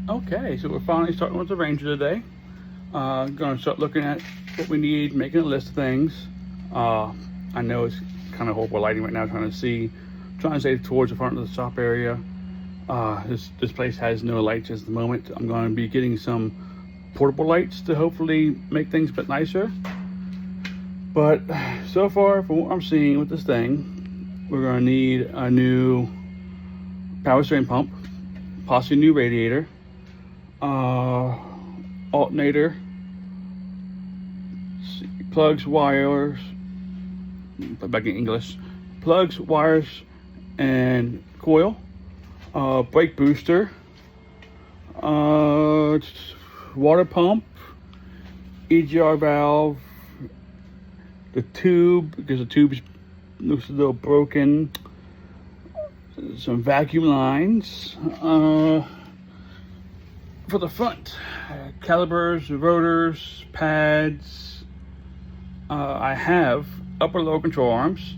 Okay, so we're finally starting with the Ranger today. Gonna start looking at what we need, making a list of things. I know it's kind of horrible lighting right now, trying to stay towards the front of the shop area. This place has no lights at the moment. I'm going to be getting some portable lights to hopefully make things a bit nicer. But so far, from what I'm seeing with this thing, we're going to need a new power steering pump, possibly a new radiator, alternator, plugs, wires, back in English, plugs, wires, and coil, brake booster, water pump, EGR valve, the tube, because the tube looks a little broken, some vacuum lines, for the front, calipers, rotors, pads. I have upper lower control arms,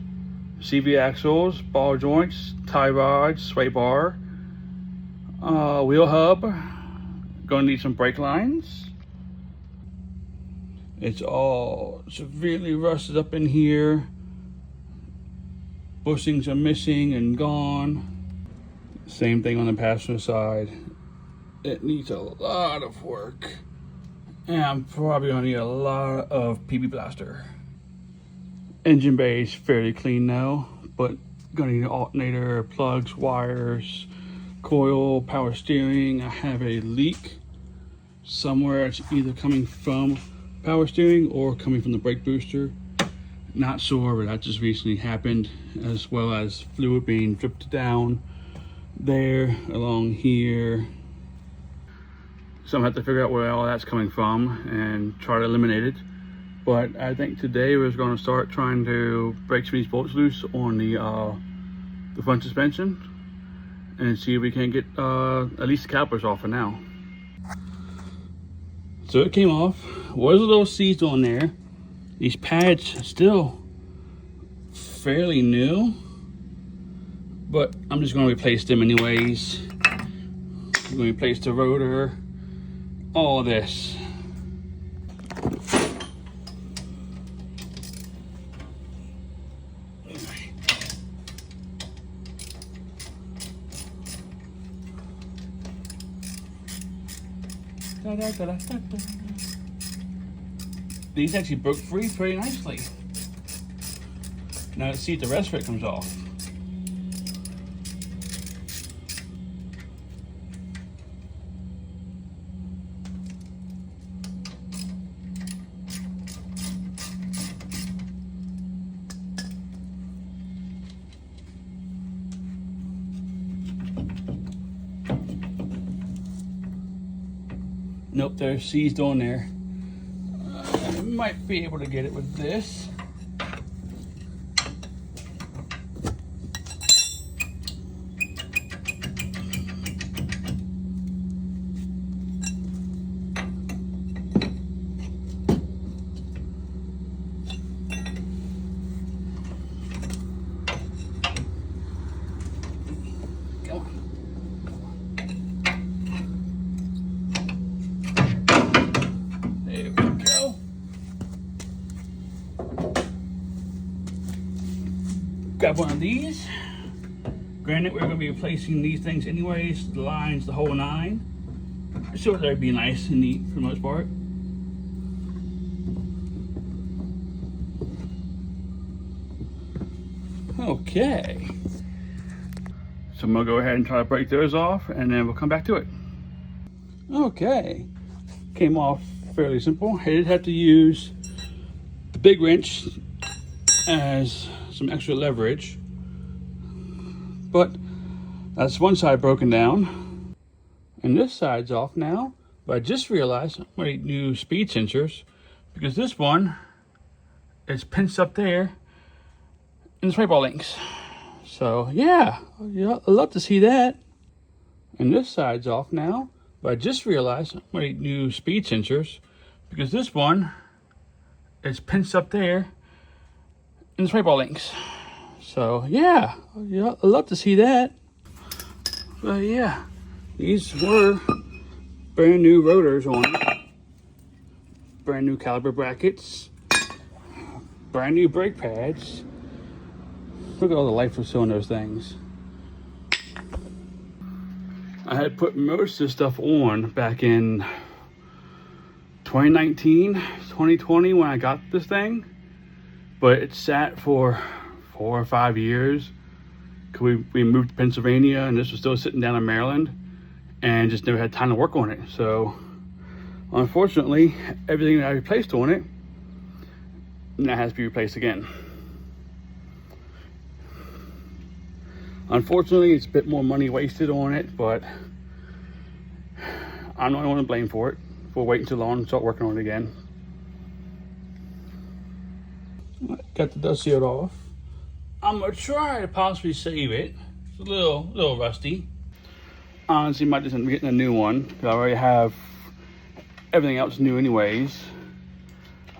CV axles, ball joints, tie rods, sway bar, wheel hub. Gonna need some brake lines. It's all severely rusted up in here. Bushings are missing and gone. Same thing on the passenger side. It needs a lot of work. And I'm probably gonna need a lot of PB Blaster. Engine bay is fairly clean now, but gonna need an alternator, plugs, wires, coil, power steering. I have a leak somewhere. It's either coming from power steering or coming from the brake booster. Not sure, but that just recently happened, as well as fluid being dripped down there, along here. So I'm gonna have to figure out where all that's coming from and try to eliminate it. But I think today we're going to start trying to break some of these bolts loose on the front suspension and see if we can get at least the calipers off for now. So it came off. Was a little seized on there. These pads still fairly new, but I'm just going to replace them anyways. I'm going to replace the rotor, all this. These actually broke free pretty nicely. Now let's see if the rest of it comes off. Nope, they're seized on there. I might be able to get it with this. Grab one of these. Granted, we're going to be replacing these things anyways, the lines, the whole nine. So that'd be nice and neat for the most part. Okay. So I'm going to go ahead and try to break those off, and then we'll come back to it. Okay. Came off fairly simple. I did have to use the big wrench as some extra leverage, but that's one side broken down and this side's off now. But I just realized I'm going to need new speed sensors, because this one is pinched up there in the spray ball links. So yeah, I'd love to see that. And this side's off now, but I just realized I'm going to need new speed sensors, because this one is pinched up there in the spray ball links. So yeah, I'd love to see that. But yeah, these were brand new rotors on it, brand new caliper brackets, brand new brake pads. Look at all the life was on those things. I had put most of the stuff on back in 2019, 2020 when I got this thing, but it sat for 4 or 5 years. We moved to Pennsylvania and this was still sitting down in Maryland and just never had time to work on it. So unfortunately, everything that I replaced on it now has to be replaced again. Unfortunately, it's a bit more money wasted on it, but I'm not the one to blame for it, for waiting too long and start working on it again. Got the dust sealed off. I'm gonna try to possibly save it. It's a little rusty. Honestly, might just end up getting a new one. I already have everything else new anyways.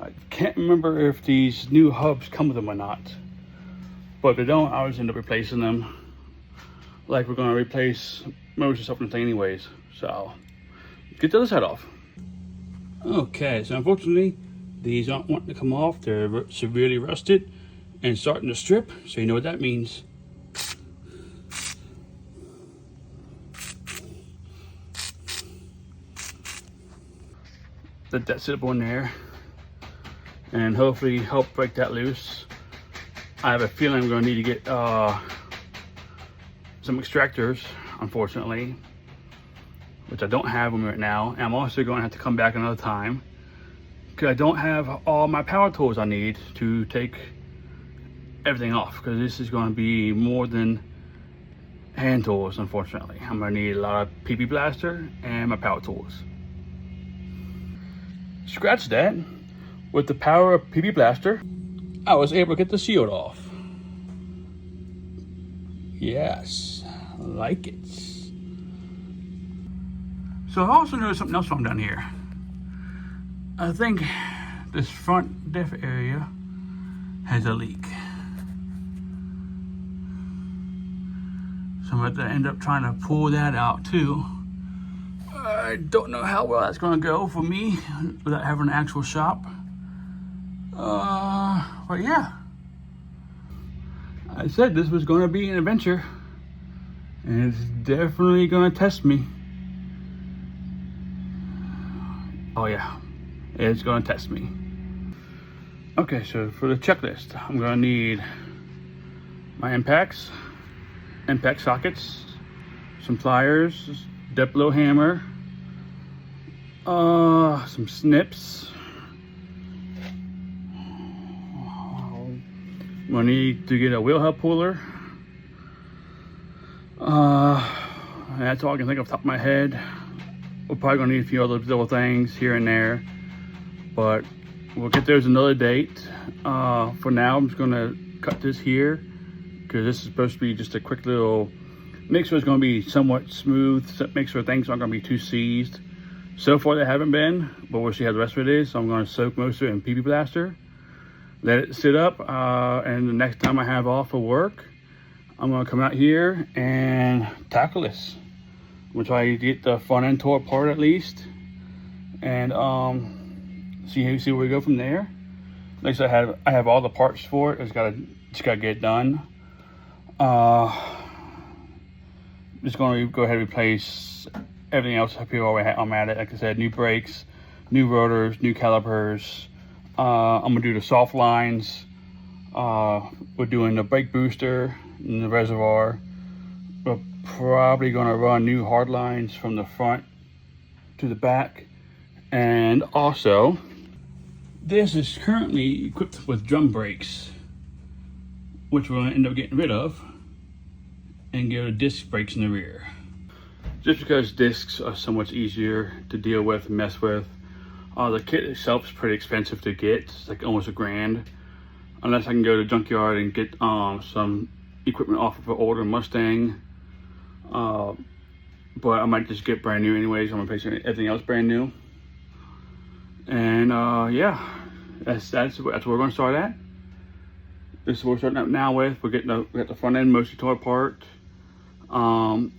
I can't remember if these new hubs come with them or not. But if they don't, I'll just end up replacing them. Like we're gonna replace most of the stuff in the thing anyways. So, get the other side off. Okay, so unfortunately, these aren't wanting to come off. They're severely rusted and starting to strip, so you know what that means. Let that sit up on there and hopefully help break that loose. I have a feeling I'm going to need to get some extractors, unfortunately, which I don't have them right now. And I'm also going to have to come back another time because I don't have all my power tools I need to take everything off, because this is going to be more than hand tools. Unfortunately, I'm going to need a lot of PP blaster and my power tools. Scratch that. With the power of PP blaster, I was able to get the shield off. Yes, I like it. So I also noticed something else from down here. I think this front diff area has a leak. So I'm going to end up trying to pull that out too. I don't know how well that's going to go for me without having an actual shop. But yeah, I said this was going to be an adventure, and it's definitely going to test me. Oh yeah, it's going to test me. Okay, so for the checklist, I'm going to need my impact sockets, some pliers, Diplo hammer, some snips. I'm gonna need to get a wheel hub puller. That's all I can think off the top of my head. We're probably gonna need a few other little things here and there, but we'll get those another date. For now, I'm just gonna cut this here because this is supposed to be just a quick little make sure it's going to be somewhat smooth, make sure things aren't going to be too seized. So far they haven't been, but we'll see how the rest of it is. So I'm going to soak most of it in PP blaster, let it sit up, and the next time I have off for work, I'm going to come out here and tackle this. I'm going to try to get the front end tore apart at least, and see where we go from there. Like I said, I have all the parts for it. Just gotta get it done. Just going to go ahead and replace everything else up here while I'm at it. Like I said, new brakes, new rotors, new calipers. I'm going to do the soft lines. We're doing the brake booster and the reservoir. We're probably going to run new hard lines from the front to the back. And also, this is currently equipped with drum brakes, which we're going to end up getting rid of and get a disc brakes in the rear. Just because discs are so much easier to deal with and mess with. The kit itself is pretty expensive to get. It's like almost $1,000. Unless I can go to the junkyard and get some equipment off of an older Mustang. But I might just get brand new anyways. I'm gonna replace everything else brand new. And yeah, that's where we're gonna start at. This is what we're starting out now with. We got the front end mostly tore apart.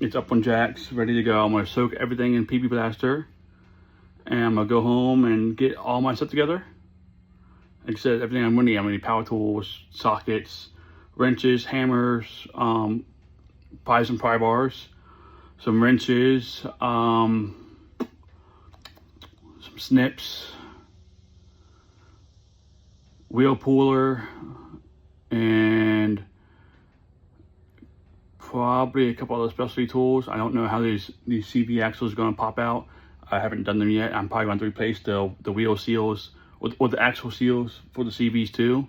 It's up on jacks, ready to go. I'm gonna soak everything in PP blaster. and I'm gonna go home and get all my stuff together. Like I said, everything I'm gonna need power tools, sockets, wrenches, hammers, probably some pry bars, some wrenches, some snips, wheel puller, and probably a couple other specialty tools. I don't know how these CV axles are going to pop out. I haven't done them yet. I'm probably going to replace the wheel seals or the axle seals for the CVs too.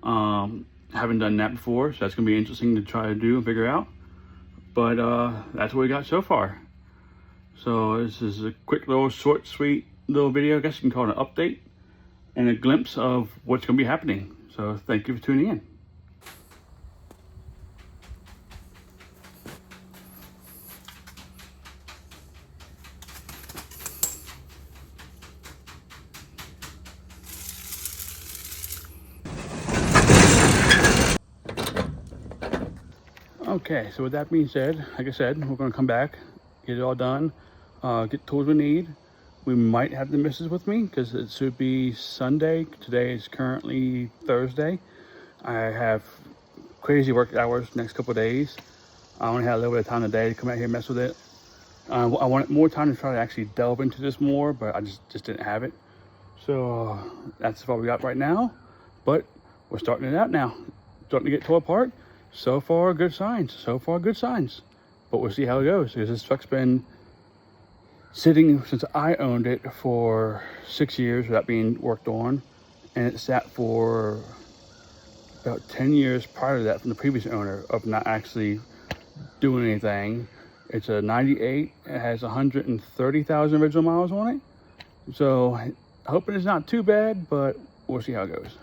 Haven't done that before, so that's going to be interesting to try to do and figure out. But that's what we got so far. So this is a quick little short, sweet little video. I guess you can call it an update and a glimpse of what's going to be happening. So thank you for tuning in. Okay, so with that being said, like I said, we're going to come back, get it all done, get the tools we need. We might have the missus with me because it should be Sunday. Today is currently Thursday. I have crazy work hours next couple of days. I only had a little bit of time today to come out here and mess with it. I wanted more time to try to actually delve into this more, but I just didn't have it. So that's what we got right now. But we're starting it out now. Starting to get tore apart. So far, good signs. So far, good signs. But we'll see how it goes. Because this truck's been sitting since I owned it for 6 years without being worked on. And it sat for about 10 years prior to that from the previous owner of not actually doing anything. It's a 98. It has 130,000 original miles on it. So hoping it's not too bad, but we'll see how it goes.